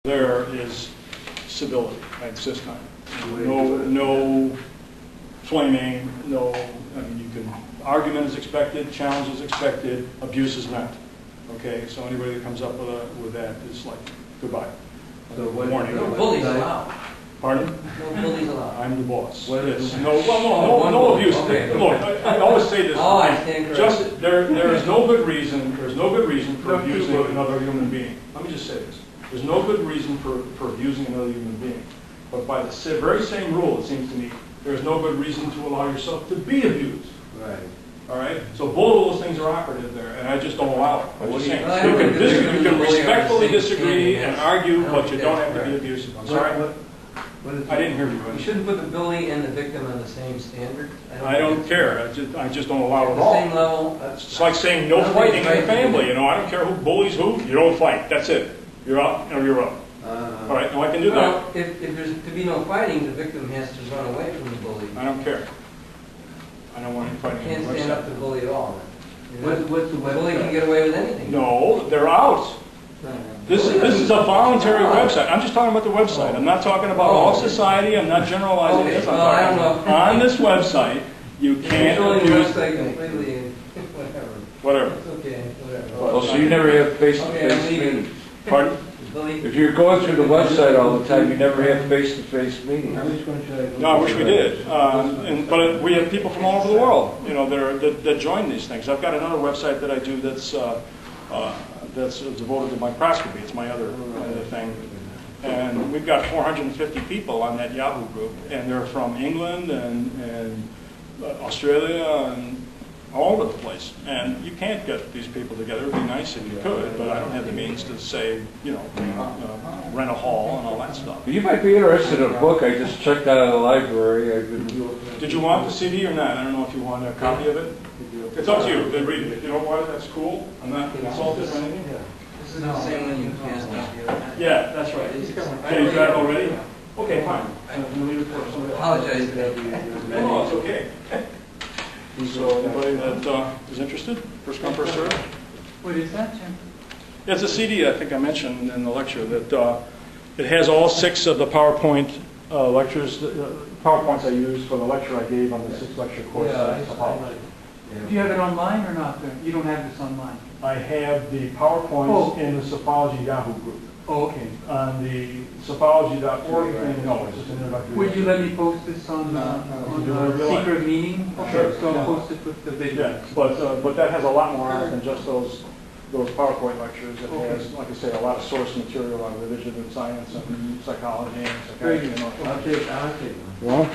There is civility. I insist on it. No flaming. No. I mean, you can. Argument is expected. Challenge is expected. Abuse is not. Okay. So anybody that comes up with that is like goodbye. So warning. No bullies allowed. Pardon? No bullies allowed. I'm the boss. Yes. No abuse. Okay. Look, I always say this. Oh, I stand corrected. Just there is no good reason. There's no good reason for abusing another human being. Let me just say this. There's no good reason for abusing another human being. But by the very same rule, it seems to me, there's no good reason to allow yourself to be abused. Right. All right? So both of those things are operative there, and I just don't allow it. I'm just saying. Well, You can respectfully disagree yes. and argue, I but don't you think don't that's have to be correct. abusive. I'm sorry? I didn't hear you. You shouldn't put the bully and the victim on the same standard. I don't care. I just don't allow it At at the all. same level. It's like saying no fighting in the family. You know, I don't care who bullies who. You don't fight. That's it. You're out or you're up. All right, no, I can do that. Well, if there's to be no fighting, the victim has to run away from the bully. I don't care. I don't want any fighting. You can't stand up to the bully at all. What's the The bully can get away with anything. No, they're out. This is a voluntary website. I'm just talking about the website. I'm not talking about all society. I'm not generalizing this. I'm Well, I don't talking know. on this website, you can't Controlling the abuse website completely, whatever. whatever. It's okay, whatever. Well, so you never have Okay, I'm face-to-face leaving. meetings? Pardon? Bully. If you're going through the website all the time, you never have face-to-face meetings. No, I wish we did. But we have people from all over the world, you know, that join these things. I've got another website that I do that's devoted to microscopy. It's my other thing. And we've got 450 people on that Yahoo group, and they're from England and Australia and all over the place. And you can't get these people together. It would be nice if you could, but I don't have the means to say, you know, rent a hall and all that stuff. You might be interested in a book I just checked out of the library. Did you want the CD or not? I don't know if you want a copy of it. It's up to you. Then read it. If you don't want it, that's cool. I'm not insulted or anything. This is the same one you passed out the other night. Yeah, that's right. Okay, you got it already? Okay, fine. I apologize for that. No, it's okay. So anybody that is interested, first come, first served? What is that, Jim? It's a CD I think I mentioned in the lecture that it has all 6 of the PowerPoint lectures, PowerPoints I used for the lecture I gave on the 6 lecture course. Do you have it online or not? You don't have this online? I have the PowerPoints in the Sophology Yahoo group. Oh, okay. On the sophology.org thing, no, it's just an introductory. Would you let me post this on the secret meeting? Sure. So I'll post it with the video. Yeah, but that has a lot more on it than just those PowerPoint lectures. It has, like I say, a lot of source material on religion and science and psychology and psychiatry. And all that. I'll take one. Well,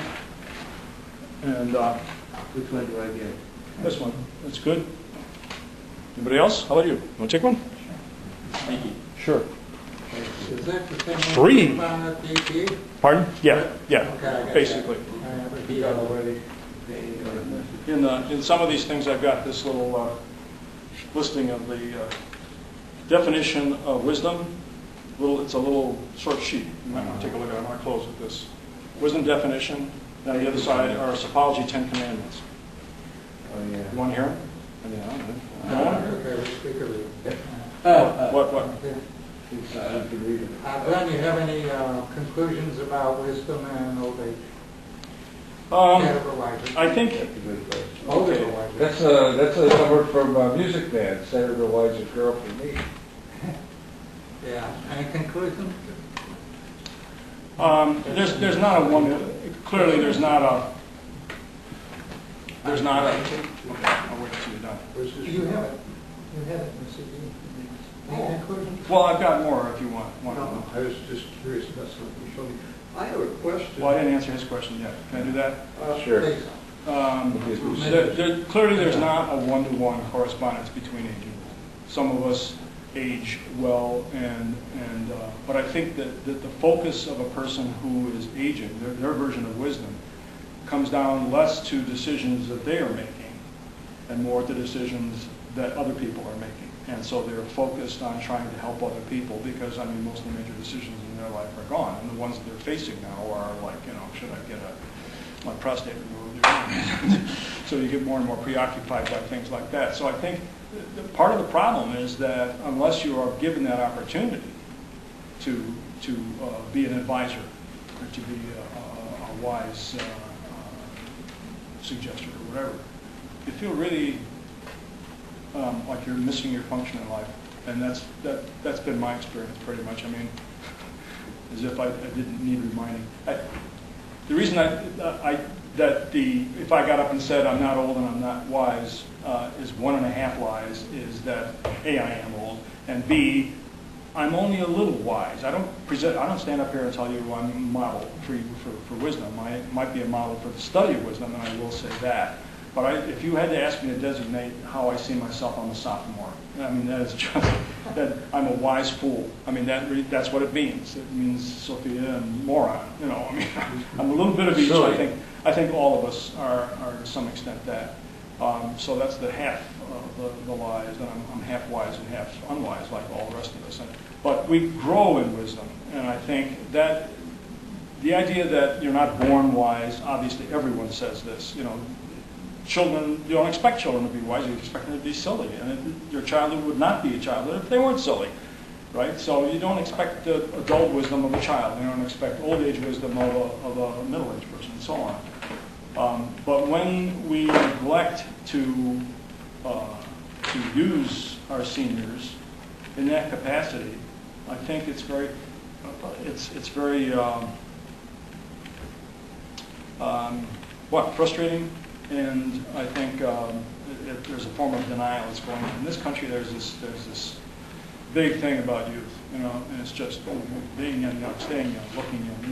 and Which one do I get? this one, that's good. Anybody else? How about you? Want to take one? Thank you. Sure. Is that the same one Free. you found at the EPA? Pardon? Yeah, Okay, I yeah, got basically. that. I repeat already. In some of these things, I've got this little listing of the definition of wisdom. It's a little short sheet. You might want to take a look at it. I'm going to close with this. Wisdom definition. And on the other side are Sophology 10 Commandments. Oh, yeah. You want to hear them? No one? Okay, let's speak of it. What? Okay. I can read it. Glenn, you have any conclusions about wisdom and old age? Categorize it. I think, That's a good question. Categorize it. That's a number from a music band, Senator Wiser Girl for Me. Yeah. Any conclusions? there's not a one, clearly there's not a, okay, I'll wait till you're done. You have it. You have it in the CD. Any conclusions? Well, I've got more if you want. No, I was just curious about something you showed me. I have a question. Well, I didn't answer his question yet. Can I do that? Sure. Please. Clearly, there's not a one-to-one correspondence between age and wisdom. Some of us age well, but I think that the focus of a person who is aging, their version of wisdom, comes down less to decisions that they are making and more to decisions that other people are making. And so they're focused on trying to help other people because, I mean, most of the major decisions in their life are gone. And the ones that they're facing now are like, you know, should I get my prostate removed? So you get more and more preoccupied by things like that. So I think part of the problem is that unless you are given that opportunity to be an advisor, or to be a wise suggestor or whatever. You feel really like you're missing your function in life, and that's been my experience pretty much. I mean, as if I didn't need reminding. The reason if I got up and said I'm not old and I'm not wise is 1.5 lies. Is that A, I am old, and B, I'm only a little wise. I don't stand up here and tell you I'm a model for wisdom. I might be a model for the study of wisdom, and I will say that. But if you had to ask me to designate how I see myself, I'm a sophomore. I mean, that is just that I'm a wise fool. I mean, that's what it means. It means Sophia and moron. You know, I mean, I'm a little bit of each. I think all of us are to some extent that. So that's the half of the lies. And I'm half wise and half unwise, like all the rest of us. But we grow in wisdom, and I think that the idea that you're not born wise. Obviously, everyone says this. You know. Children, you don't expect children to be wise, you expect them to be silly. And your childhood would not be a childhood if they weren't silly, right? So you don't expect the adult wisdom of a child. You don't expect old age wisdom of a middle-aged person, and so on. But when we neglect to use our seniors in that capacity, I think it's very frustrating. And I think there's a form of denial that's going on. In this country, there's this big thing about youth, you know, and it's just being young, staying young, looking young,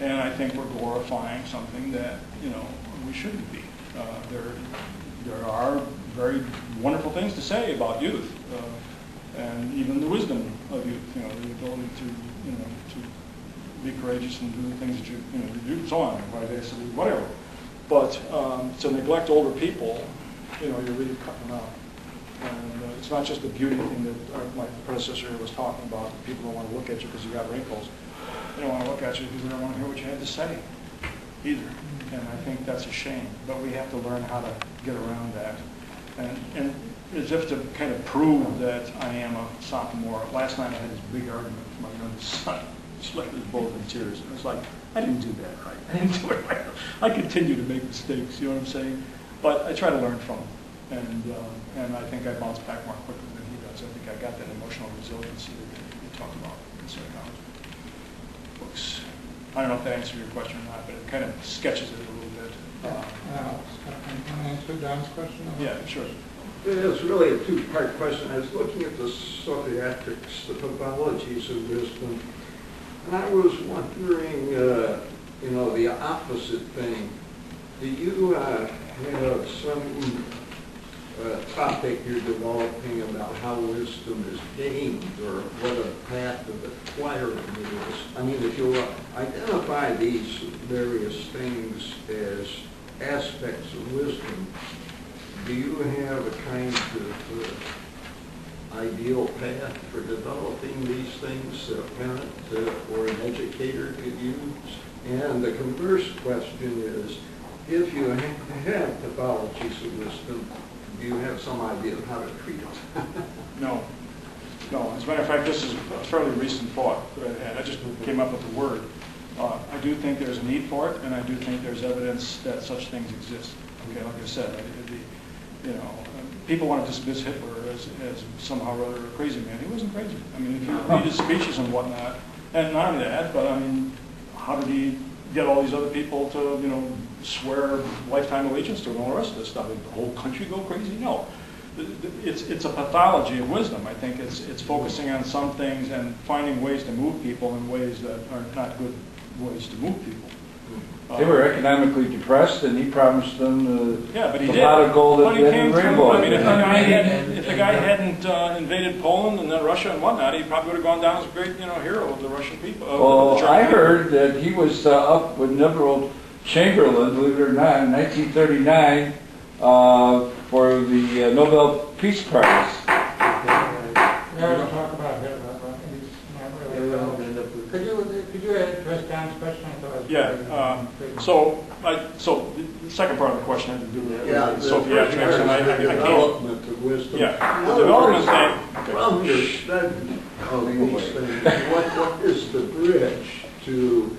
and I think we're glorifying something that, you know, we shouldn't be. There are very wonderful things to say about youth, and even the wisdom of youth, you know, the ability to be courageous and do the things that you do, so on, vivacity, whatever. But to neglect older people, you know, you're really cutting them out. And it's not just the beauty thing that my predecessor was talking about. People don't want to look at you because you got wrinkles. They don't want to look at you because they don't want to hear what you have to say either. And I think that's a shame. But we have to learn how to get around that. And as if to kind of prove that I am a sophomore, last night I had this big argument with my youngest son. Just like was both in tears. And it's like, I didn't do that right. I didn't do it right. I continue to make mistakes, you know what I'm saying? But I try to learn from them. And I think I bounce back more quickly than he does. I think I got that emotional resiliency that you talked about in psychology books. I don't know if that answers your question or not, but it kind of sketches it a little bit. Can I answer Don's question? Yeah, sure. It's really a two-part question. I was looking at the Sophiatrics, the pathologies of wisdom, and I was wondering, you know, the opposite thing. Do you have some topic you're developing about how wisdom is gained or what a path of acquiring it is? I mean, if you identify these various things as aspects of wisdom, do you have a kind of ideal path for developing these things that a parent or an educator could use? And the converse question is, if you have pathologies of wisdom, do you have some idea of how to treat it? No. As a matter of fact, this is a fairly recent thought that I had. I just came up with the word. I do think there's a need for it, and I do think there's evidence that such things exist. Okay, like I said, you know, people want to dismiss Hitler as somehow rather a crazy man. He wasn't crazy. I mean, if you read his speeches and whatnot, and not only that, but I mean, how did he get all these other people to, you know, swear lifetime allegiance to him and all the rest of this stuff? Did the whole country go crazy? No. It's a pathology of wisdom. I think it's focusing on some things and finding ways to move people in ways that are not good ways to move people. They were economically depressed, and he promised them yeah, but he a did. pot of gold But at he the came end of the through. rainbow. I mean, if the guy hadn't invaded Poland and then Russia and whatnot, he probably would have gone down as a great, you know, hero of the Russian people. Well, I heard that he was up with Neville Chamberlain, believe it or not, in 1939 for the Nobel Peace Prize. We don't talk about Hitler, but he's not really relevant. Could you address Don's question? I thought it was Yeah. So the second part of the question had to do with Sophiatrics, and I can't. Development of wisdom. Yeah, the development thing. From your study, of these things, what is the bridge to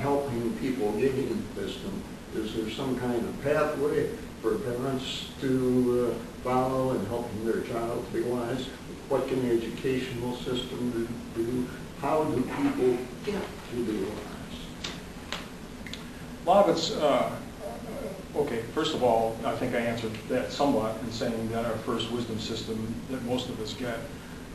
helping people gain wisdom? Is there some kind of pathway for parents to follow in helping their child to be wise? What can the educational system do? How do people get to be wise? A lot of it's, okay, first of all, I think I answered that somewhat in saying that our first wisdom system that most of us get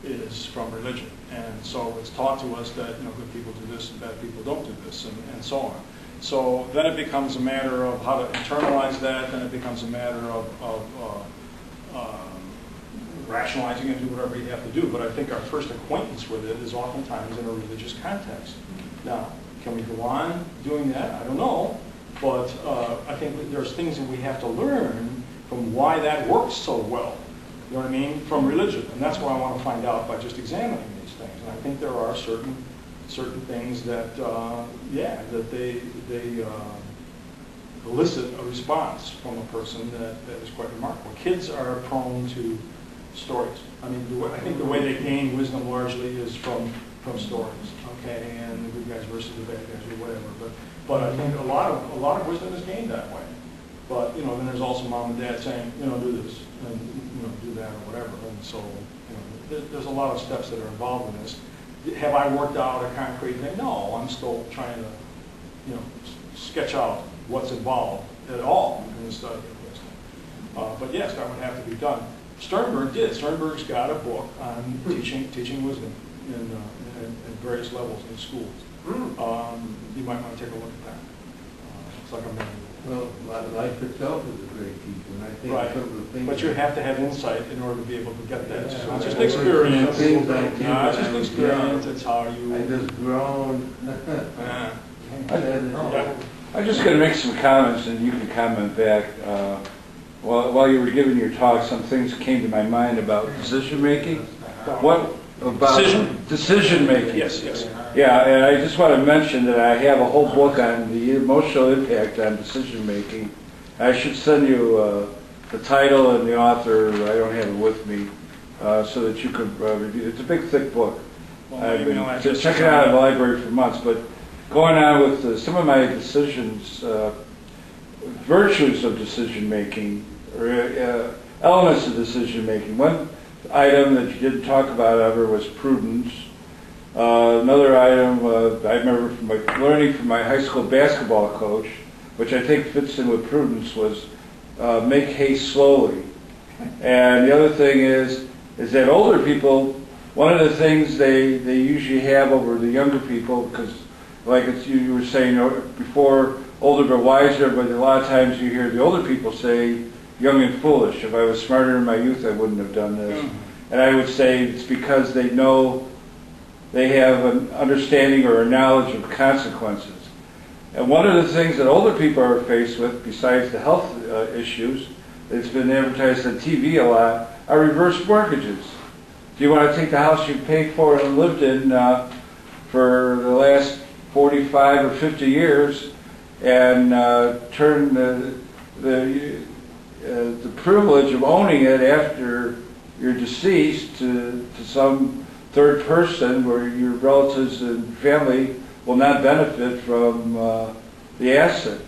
is from religion. And so it's taught to us that, good people do this and bad people don't do this, and so on. So then it becomes a matter of how to internalize that, then it becomes a matter of rationalizing and do whatever you have to do. But I think our first acquaintance with it is oftentimes in a religious context. Now, can we go on doing that? I don't know. But I think that there's things that we have to learn from why that works so well. You know what I mean? From religion. And that's what I want to find out by just examining these things. And I think there are certain things that, that they elicit a response from a person that is quite remarkable. Kids are prone to stories. I mean, I think the way they gain wisdom largely is from stories, okay, and the good guys versus the bad guys or whatever. But I think a lot of wisdom is gained that way. But then there's also mom and dad saying, do this and do that or whatever. And so there's a lot of steps that are involved in this. Have I worked out a concrete thing? No, I'm still trying to sketch out what's involved at all in the study of wisdom. But yes, that would have to be done. Sternberg did. Sternberg's got a book on teaching wisdom in various levels in schools. You might want to take a look at that. It's like a manual. Well, life itself is a great teacher, and I think Right. some of the things... But you have to have insight in order to be able to get that. So it's just experience. Things I did No, it's when just I was experience. young. It's how you... I just grown. Yeah. I'm just going to make some comments, and you can comment back. While you were giving your talk, some things came to my mind about decision making. What about decision making? Yes. Yeah, and I just want to mention that I have a whole book on the emotional impact on decision making. I should send you the title and the author. I don't have it with me, so that you could review. It's a big, thick book. Well, I've been checking it out in the library for months. But going on with some of my decisions, virtues of decision making, or elements of decision making. One item that you didn't talk about ever was prudence. Another item I remember from learning from my high school basketball coach, which I think fits in with prudence, was make haste slowly. And the other thing is that older people, one of the things they usually have over the younger people, because like you were saying before, older but wiser, but a lot of times you hear the older people say, young and foolish. If I was smarter in my youth, I wouldn't have done this. And I would say it's because they know they have an understanding or a knowledge of consequences. And one of the things that older people are faced with, besides the health issues, that's been advertised on TV a lot, are reverse mortgages. Do you want to take the house you paid for and lived in for the last 45 or 50 years and turn the privilege of owning it after you're deceased to some third person where your relatives and family will not benefit from the asset?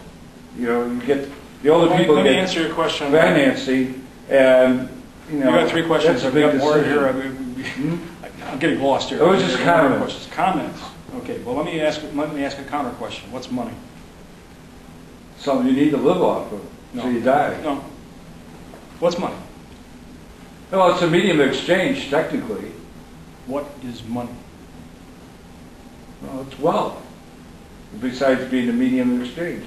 You get the older people Let me get answer your question. financing, and You got three questions. that's a I've big got more decision. here. I'm getting lost here. It was just comments. Comments. Okay. Well, let me ask a counter question. What's money? Something you need to live off of, so you die. No. What's money? Well, it's a medium of exchange, technically. What is money? Well, it's wealth, besides being a medium of exchange.